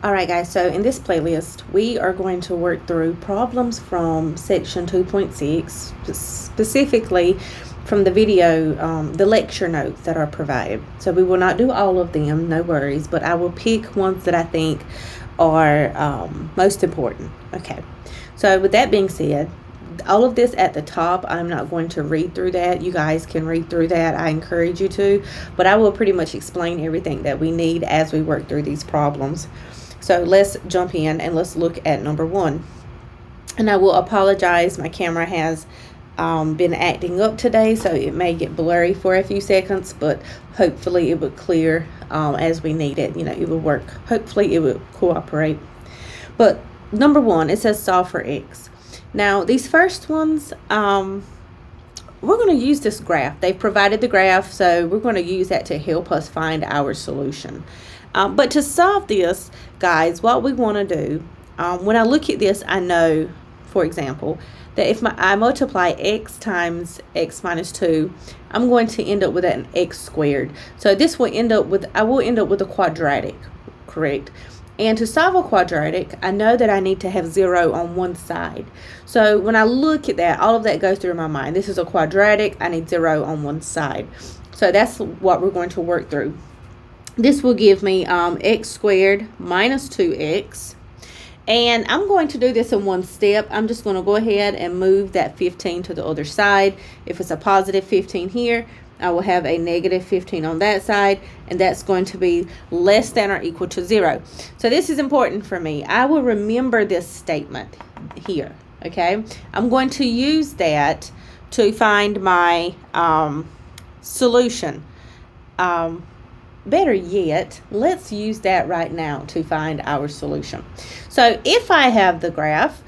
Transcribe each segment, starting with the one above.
Alright guys, so in this playlist we are going to work through problems from section 2.6, specifically from the video, the lecture notes that are provided. So we will not do all of them, no worries, but I will pick ones that I think are most important. Okay, so with that being said, all of this at the top, I'm not going to read through that. You guys can read through that. I encourage you to, but I will pretty much explain everything that we need as we work through these problems. So let's jump in and let's look at number 1. And I will apologize. My camera has been acting up today, so it may get blurry for a few seconds, but hopefully it will clear as we need it. You know, it will work. Hopefully it will cooperate. But number 1, it says solve for x. Now, these first ones, we're going to use this graph. They've provided the graph, so we're going to use that to help us find our solution. But to solve this, guys, what we want to do, when I look at this, I know, for example, that if I multiply x times x minus 2, I'm going to end up with an x squared. So this will end up with, I will end up with a quadratic, correct? And to solve a quadratic, I know that I need to have 0 on one side. So when I look at that, all of that goes through my mind. This is a quadratic, I need 0 on one side. So that's what we're going to work through. This will give me x squared minus 2x. And I'm going to do this in one step. I'm just going to go ahead and move that 15 to the other side. If it's a positive 15 here, I will have a negative 15 on that side, and that's going to be less than or equal to 0. So this is important for me. I will remember this statement here, okay? I'm going to use that to find my solution. Better yet, let's use that right now to find our solution. So if I have the graph,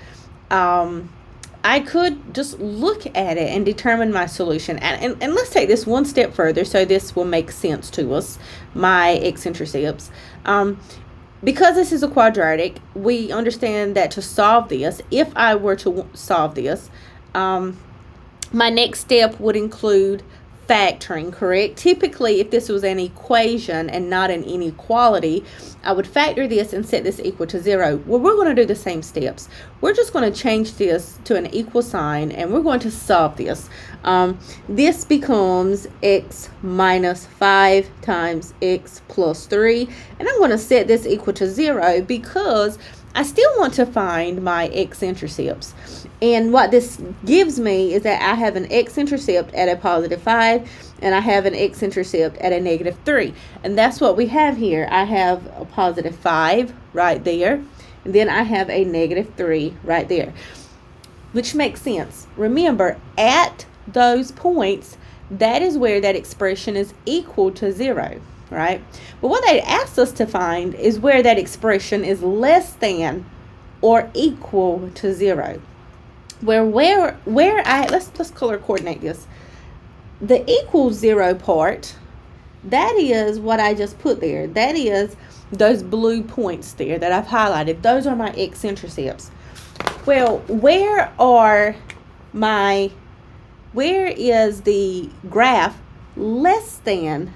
I could just look at it and determine my solution. And let's take this one step further so this will make sense to us, my x-intercepts. Because this is a quadratic, we understand that to solve this, if I were to solve this, my next step would include factoring, correct? Typically, if this was an equation and not an inequality, I would factor this and set this equal to 0. Well, we're going to do the same steps. We're just going to change this to an equal sign, and we're going to solve this. This becomes x minus 5 times x plus 3, and I'm going to set this equal to 0 because I still want to find my x-intercepts. And what this gives me is that I have an x-intercept at a positive 5, and I have an x-intercept at a negative 3. And that's what we have here. I have a positive 5 right there, and then I have a negative 3 right there, which makes sense. Remember, at those points, that is where that expression is equal to 0. Right? But what they asked us to find is where that expression is less than or equal to 0. Where let's color coordinate this. The equal 0 part, that is what I just put there. That is those blue points there that I've highlighted. Those are my x-intercepts. Well, where is the graph less than?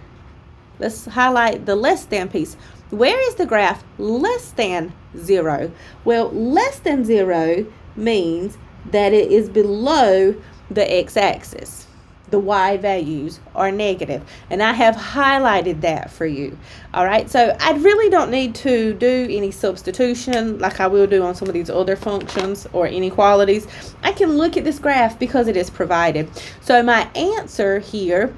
Let's highlight the less than piece. Where is the graph less than 0? Well, less than 0 means that it is below the x-axis. The y values are negative. And I have highlighted that for you. All right, so I really don't need to do any substitution like I will do on some of these other functions or inequalities. I can look at this graph because it is provided. So my answer here,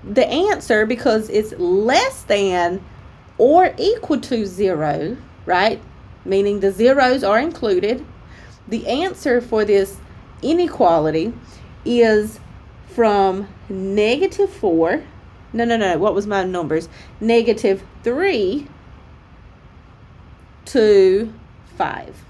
the answer, because it's less than or equal to 0, right? Meaning the zeros are included. The answer for this inequality is from negative 4. No. What was my numbers? Negative 3 to 5.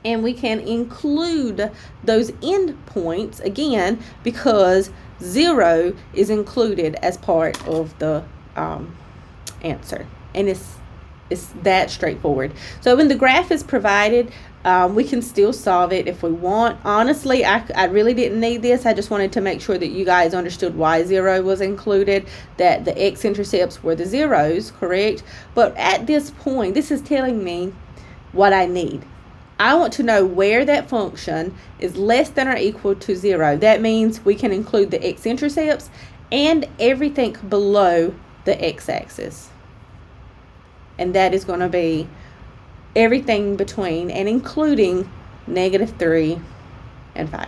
And we can include those endpoints again because 0 is included as part of the answer, and it's It's that straightforward. So when the graph is provided, we can still solve it if we want. Honestly, I really didn't need this. I just wanted to make sure that you guys understood why 0 was included, that the x-intercepts were the zeros, correct? But at this point, this is telling me what I need. I want to know where that function is less than or equal to 0. That means we can include the x-intercepts and everything below the x-axis. And that is going to be everything between and including -3 and 5.